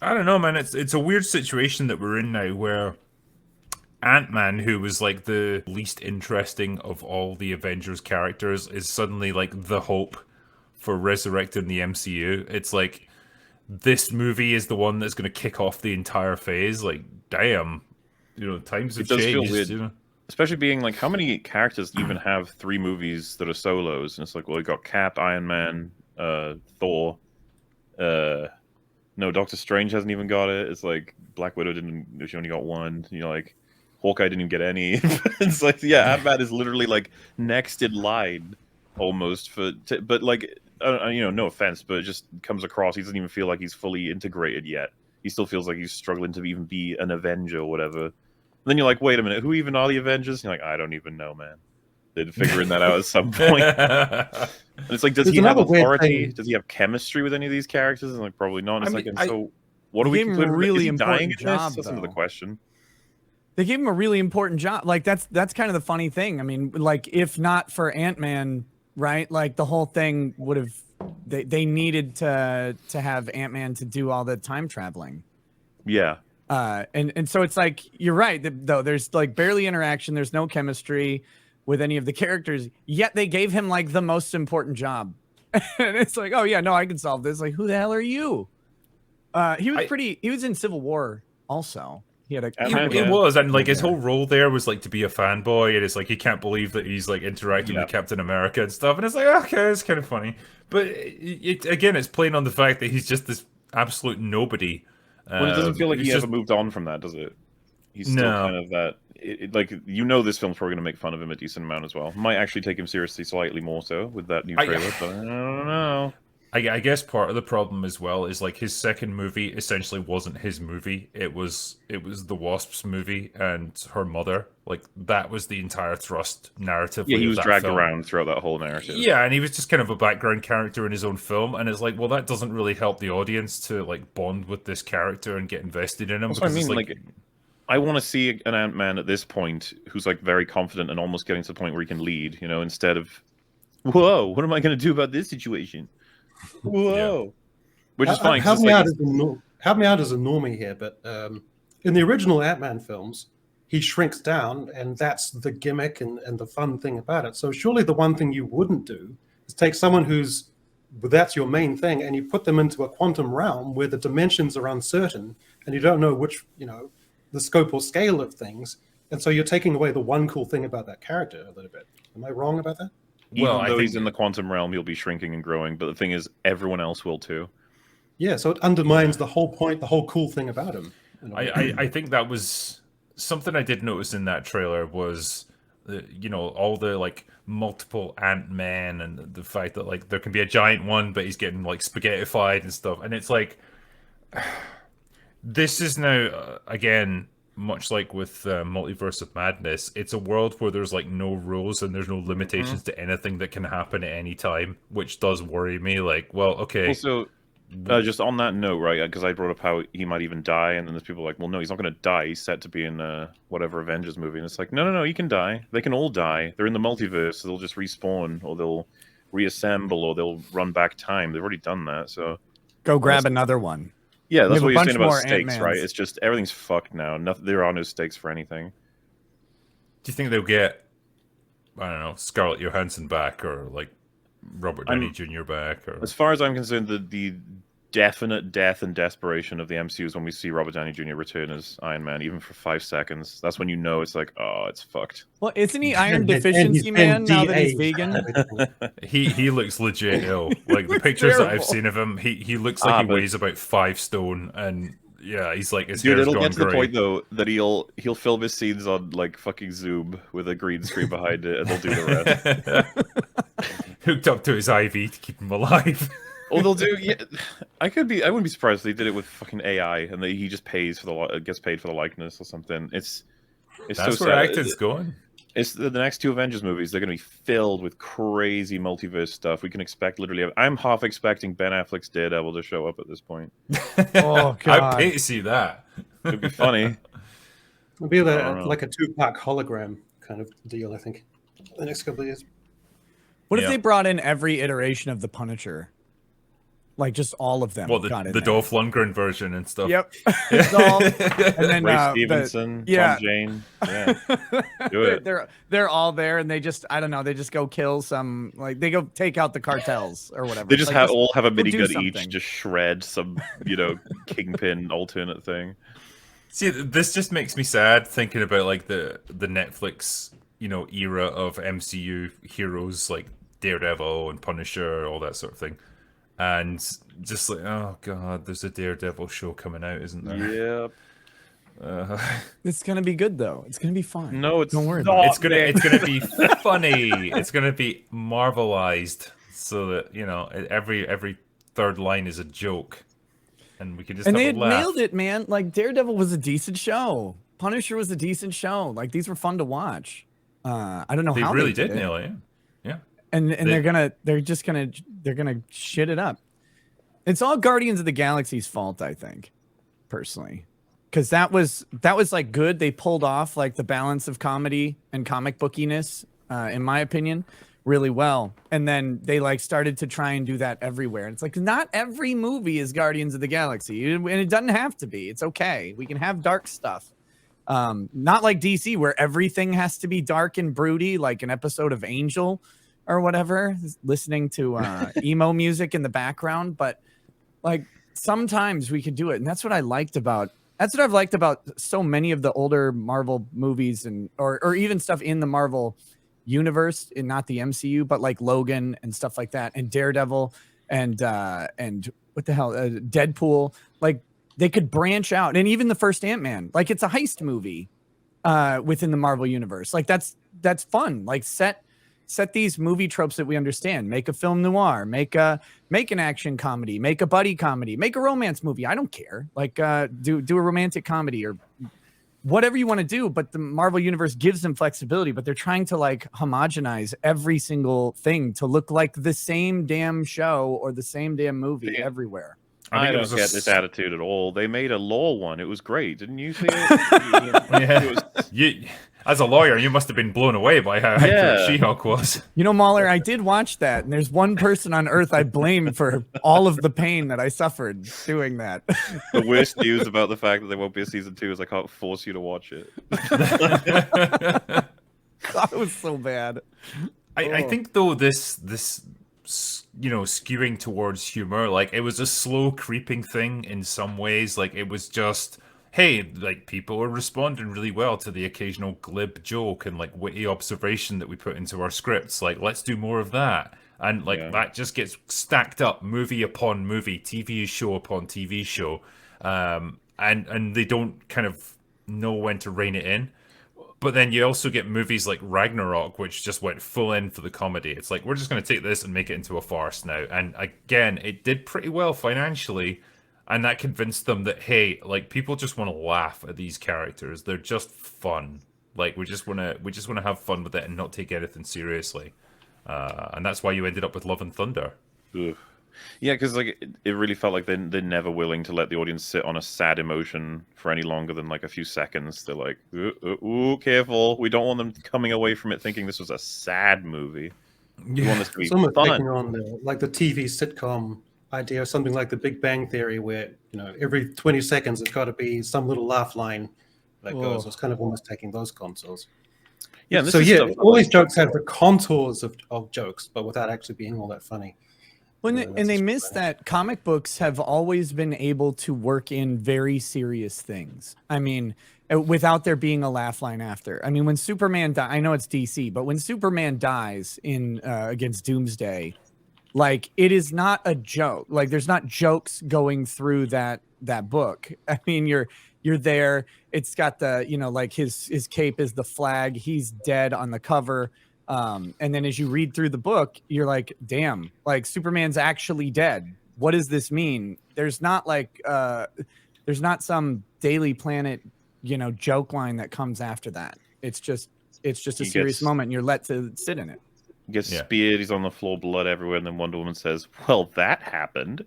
I don't know, man. It's a weird situation that we're in now, where Ant-Man, who was like the least interesting of all the Avengers characters, is suddenly like the hope for resurrecting the MCU. It's like this movie is the one that's going to kick off the entire phase. Like, damn, times have It does feel changed. weird, especially being like, how many characters even have 3 movies that are solos? And it's like, well, you got Cap, Iron Man, Thor. Uh, no, Doctor Strange hasn't even got it. It's like Black Widow didn't. She only got one. Like Hawkeye didn't even get any. It's like, yeah, Ant-Man is literally like next in line almost but like, no offense, but it just comes across. He doesn't even feel like he's fully integrated yet. He still feels like he's struggling to even be an Avenger or whatever. And then you're like, wait a minute, who even are the Avengers? And you're like, I don't even know, man. They're figuring that out at some point. And it's like, does There's he have another weird authority? thing. Does he have chemistry with any of these characters? And like, probably not. And I it's like, mean, and I so what do They we gave him a conclude? Is really he dying important in this? job, That's another though. question. They gave him a really important job. Like that's kind of the funny thing. I mean, like if not for Ant-Man, right? Like the whole thing would have they needed to have Ant-Man to do all the time traveling. Yeah. And so it's like you're right, though there's like barely interaction, there's no chemistry with any of the characters, yet they gave him like the most important job. And it's like, oh yeah, no, I can solve this. Like, who the hell are you? He was in Civil War also. He had a Ant-Man, It yeah. was, and like his whole role there was like to be a fanboy, and it's like he can't believe that he's like interacting with Captain America and stuff, and it's like, okay, it's kind of funny, but again, it's playing on the fact that he's just this absolute nobody. Well, it doesn't feel like He's he just ever moved on from that, does it? He's still no. kind of that. Like, this film's probably going to make fun of him a decent amount as well. Might actually take him seriously slightly more so with that new trailer, but I don't know. I guess part of the problem as well is like his second movie essentially wasn't his movie. It was the Wasp's movie and her mother. Like that was the entire thrust narratively. Yeah, he of was that dragged film. around throughout that whole narrative. Yeah, and he was just kind of a background character in his own film, and it's like, well, that doesn't really help the audience to like bond with this character and get invested in him. That's what I Because mean. it's Like, I want to see an Ant-Man at this point who's like very confident and almost getting to the point where he can lead. Instead of, whoa, what am I going to do about this situation? Whoa, Yeah. which is fine. 'Cause Help it's me like, out as help me out as a normie here, but in the original Ant-Man films, he shrinks down, and that's the gimmick and the fun thing about it. So surely the one thing you wouldn't do is take someone that's your main thing, and you put them into a quantum realm where the dimensions are uncertain, and you don't know which, the scope or scale of things, and so you're taking away the one cool thing about that character a little bit. Am I wrong about that? Well, even I though think he's in the quantum realm, he'll be shrinking and growing. But the thing is, everyone else will too. Yeah, so it undermines the whole point, the whole cool thing about him. I think that was something I did notice in that trailer was, all the like multiple Ant-Man and the fact that like there can be a giant one, but he's getting like spaghettified and stuff, and it's like this is now again much like with Multiverse of Madness. It's a world where there's like no rules and there's no limitations to anything that can happen at any time, which does worry me. Like, well, okay. Also, just on that note, right? Because I brought up how he might even die, and then there's people like, well, no, he's not going to die. He's set to be in whatever Avengers movie, and it's like, no, he can die. They can all die. They're in the multiverse, so they'll just respawn, or they'll reassemble, or they'll run back time. They've already done that, so go grab another one. Yeah, that's have what a you're bunch saying about more stakes, Ant-Mans. right? It's just everything's fucked now. There are no stakes for anything. Do you think they'll get, I don't know, Scarlett Johansson back, or like Robert Downey Jr. back? Or As far as I'm concerned, the definite death and desperation of the MCU is when we see Robert Downey Jr. return as Iron Man, even for 5 seconds. That's when you know it's like, oh, it's fucked. Well, isn't he iron And he's deficiency man been now that he's de-aged. vegan? he looks legit ill. Like the looks pictures that I've terrible. seen of him, he looks like he but- weighs about 5 stone, and yeah, he's like his Dude, hair's it'll gone get to the grey. point though that he'll film his scenes on like fucking Zoom with a green screen behind it, and they'll do the rest. Hooked up to his IV to keep him alive. Or they'll do. Yeah, I wouldn't be surprised if they did it with fucking AI, and he just gets paid for the likeness or something. It's That's so where sad. acting's going. It's the next 2 Avengers movies. They're going to be filled with crazy multiverse stuff. We can expect literally. I'm half expecting Ben Affleck's Daredevil to show up at this point. Oh I'd god. pay to see that. It'd be funny. It'll be don't know. like a two-pack hologram kind of deal, I think, the next couple of years. What if Yeah. they brought in every iteration of the Punisher? Like just all of them Well, got in the there. Dolph Lundgren version and stuff. Yep. Dolph, and then Ray Stevenson, yeah. Tom Jane. Yeah. Do it. They're all there, and they just I don't know. They just go kill some they go take out the cartels or whatever. They just all have a go do minigun something. each, just shred some kingpin alternate thing. See, this just makes me sad thinking about like the Netflix era of MCU heroes like Daredevil and Punisher, all that sort of thing, and just like, oh god, there's a Daredevil show coming out, isn't there? Yep. It's gonna be good though. It's gonna be fine. No, it's don't worry. not. It's gonna be funny. It's gonna be Marvelized, so that every third line is a joke, and we can just And have they a had laugh. nailed it, man. Like Daredevil was a decent show. Punisher was a decent show. Like these were fun to watch. I don't know They how really they did it. nail it. Yeah. And they're gonna shit it up. It's all Guardians of the Galaxy's fault, I think, personally, because that was like good. They pulled off like the balance of comedy and comic bookiness, in my opinion, really well. And then they like started to try and do that everywhere. And it's like not every movie is Guardians of the Galaxy, and it doesn't have to be. It's okay. We can have dark stuff. Not like DC where everything has to be dark and broody, like an episode of Angel or whatever, listening to emo music in the background. But like sometimes we could do it, and that's what I've liked about so many of the older Marvel movies and or even stuff in the Marvel universe, and not the MCU, but like Logan and stuff like that, and Daredevil and what the hell, Deadpool. Like they could branch out, and even the first Ant-Man, like it's a heist movie within the Marvel universe. Like that's fun. Like set these movie tropes that we understand. Make a film noir. Make an action comedy. Make a buddy comedy. Make a romance movie. I don't care. Like do a romantic comedy or whatever you want to do. But the Marvel universe gives them flexibility. But they're trying to like homogenize every single thing to look like the same damn show or the same damn movie everywhere. I don't get this attitude at all. They made a law one. It was great. Didn't you see it? Yeah. As a lawyer, you must have been blown away by how accurate She-Hulk was. Mahler, I did watch that, and there's one person on Earth I blame for all of the pain that I suffered doing that. The worst news about the fact that there won't be a season 2 is I can't force you to watch it. That was so bad. I think though this skewing towards humor, like it was a slow creeping thing in some ways. Like it was just, hey, like people are responding really well to the occasional glib joke and like witty observation that we put into our scripts. Like let's do more of that. And like that just gets stacked up movie upon movie, TV show upon TV show. And they don't kind of know when to rein it in. But then you also get movies like Ragnarok, which just went full in for the comedy. It's like, we're just going to take this and make it into a farce now. And again, it did pretty well financially. And that convinced them that, hey, like people just want to laugh at these characters. They're just fun. Like we just want to have fun with it and not take anything seriously. And that's why you ended up with Love and Thunder. Ugh. Yeah, because like it really felt like they're never willing to let the audience sit on a sad emotion for any longer than like a few seconds. They're like, ooh, careful. We don't want them coming away from it thinking this was a sad movie. We want this to be It's almost fun. taking on the TV sitcom idea of something like The Big Bang Theory, where every 20 seconds it's got to be some little laugh line that goes. It's kind of almost taking those contours. Yeah. So all these jokes have the contours of jokes, but without actually being all that funny. And they miss that comic books have always been able to work in very serious things. I mean, without there being a laugh line after. I mean, when Superman dies, I know it's DC, but when Superman dies in against Doomsday, like it is not a joke. Like there's not jokes going through that book. I mean, you're there. It's got the like his cape is the flag. He's dead on the cover. And then as you read through the book, you're like, damn, like Superman's actually dead. What does this mean? There's not like there's not some Daily Planet, joke line that comes after that. It's just a serious moment and you're let to sit in it. He gets speared, he's on the floor, blood everywhere, and then Wonder Woman says, well, that happened.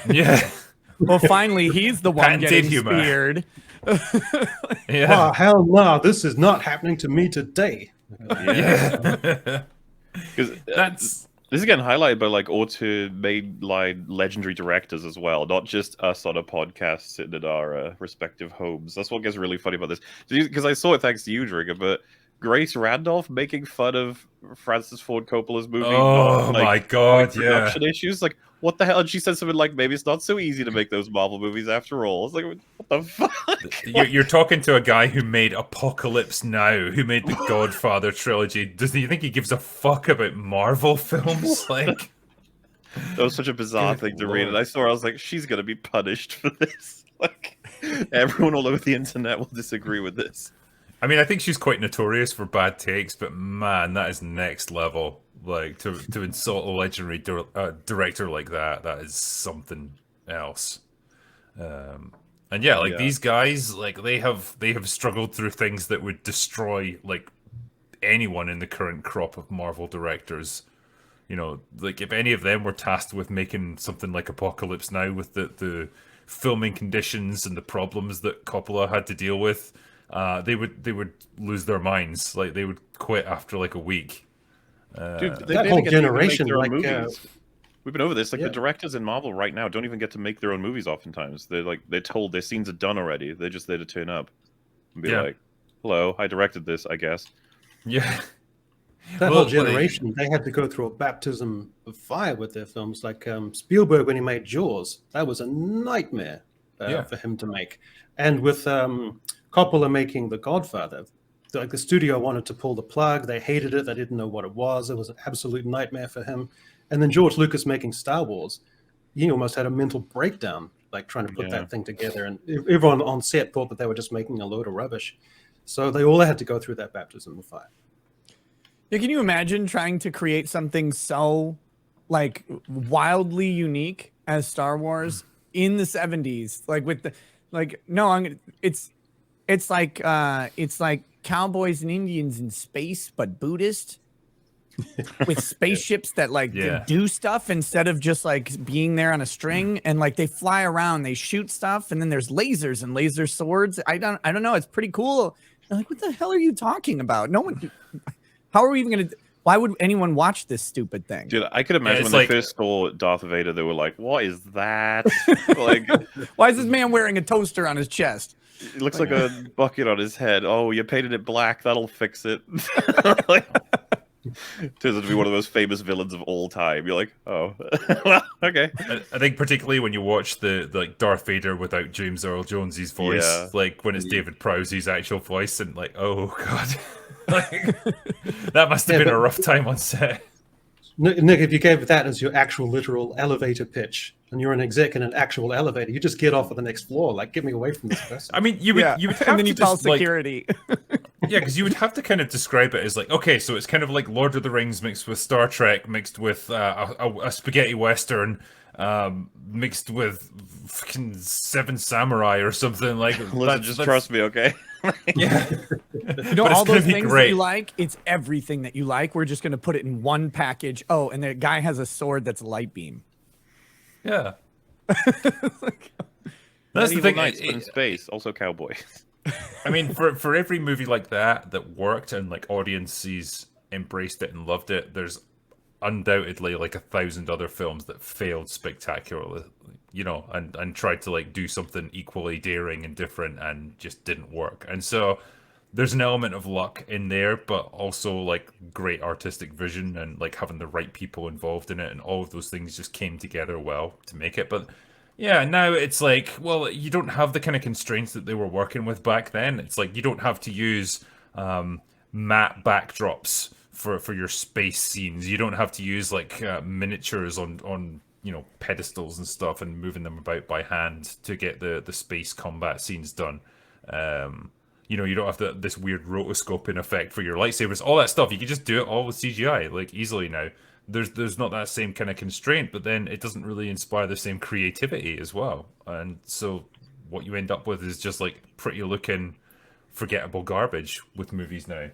Yeah. Well, finally, he's the one Patented getting humor. speared. Oh, hell no, this is not happening to me today. Yeah. Because This is getting highlighted by like auto-made like legendary directors as well, not just us on a podcast sitting at our respective homes. That's what gets really funny about this, because I saw it thanks to you, Drigger, but Grace Randolph making fun of Francis Ford Coppola's movie, Oh not my like God, having production issues. Like, what the hell? And she said something like, "Maybe it's not so easy to make those Marvel movies after all." It's like, what the fuck? You're talking to a guy who made Apocalypse Now, who made the Godfather trilogy. Doesn't you think he gives a fuck about Marvel films? Like, That was such a bizarre Good thing to read, and lord. I saw. I was like, she's gonna be punished for this. Like, everyone all over the internet will disagree with this. I mean, I think she's quite notorious for bad takes, but man, that is next level. Like to insult a legendary director like that is something else. And yeah, like Yeah. these guys, like they have struggled through things that would destroy like anyone in the current crop of Marvel directors. You know, like if any of them were tasked with making something like Apocalypse Now with the filming conditions and the problems that Coppola had to deal with, they would lose their minds. Like they would quit after like a week. Dude, That they whole didn't get to even make generation, their own like, movies. We've been over this. Like yeah. the directors in Marvel right now don't even get to make their own movies. Oftentimes, they're told their scenes are done already. They're just there to turn up and be Yeah. like, "Hello, I directed this, I guess." Yeah. That Well, whole generation, they had to go through a baptism of fire with their films. Like Spielberg, when he made Jaws, that was a nightmare Yeah. for him to make. And with Coppola making The Godfather, like the studio wanted to pull the plug. They hated it. They didn't know what it was. It was an absolute nightmare for him. And then George Lucas making Star Wars, he almost had a mental breakdown, like trying to put Yeah. that thing together. And everyone on set thought that they were just making a load of rubbish. So they all had to go through that baptism of fire. Yeah, can you imagine trying to create something so like wildly unique as Star Wars in the 70s? Like with the like no, it's like cowboys and Indians in space, but Buddhist. With spaceships that like Yeah. do stuff instead of just like being there on a string, and like they fly around, they shoot stuff, and then there's lasers and laser swords. I don't know. It's pretty cool. I'm like, what the hell are you talking about? No one. How are we even gonna? Why would anyone watch this stupid thing? Dude, I could imagine it's when like- they first saw Darth Vader, they were like, "What is that?" Like, Why is this man wearing a toaster on his chest? it looks like a bucket on his head. Oh, you painted it black. That'll fix it. Like, turns out to be one of the most famous villains of all time. You're like, oh, well, okay. I think particularly when you watch the like Darth Vader without James Earl Jones's voice, Yeah. like when it's David Prowse's actual voice, and like, oh god, like, that must have Yeah, been a but- rough time on set. Nick, if you gave that as your actual literal elevator pitch, and you're an exec in an actual elevator, you just get off at the next floor. Like, get me away from this person. I mean, you would have and then to you call just, like, security. yeah, because you would have to kind of describe it as like, okay, so it's kind of like Lord of the Rings mixed with Star Trek, mixed with a spaghetti western, mixed with fucking Seven Samurai or something like. Listen, just trust me, okay? Yeah, You know, But it's all gonna those be things that great. you like, it's everything that you like. We're just going to put it in one package. Oh, and the guy has a sword that's a light beam. yeah. That's the Medieval thing. knights, but in space, also cowboys. I mean, for every movie like that worked and like audiences embraced it and loved it, there's undoubtedly like 1,000 other films that failed spectacularly, you know, and tried to like do something equally daring and different and just didn't work. And so there's an element of luck in there, but also like great artistic vision and like having the right people involved in it, and all of those things just came together well to make it. But yeah, now it's like, well, you don't have the kind of constraints that they were working with back then. It's like you don't have to use matte backdrops for your space scenes. You don't have to use like miniatures on you know, pedestals and stuff and moving them about by hand to get the space combat scenes done. You know, you don't have this weird rotoscoping effect for your lightsabers. All that stuff, you can just do it all with CGI, like, easily now. There's not that same kind of constraint, but then it doesn't really inspire the same creativity as well. And so what you end up with is just, like, pretty looking, forgettable garbage with movies now.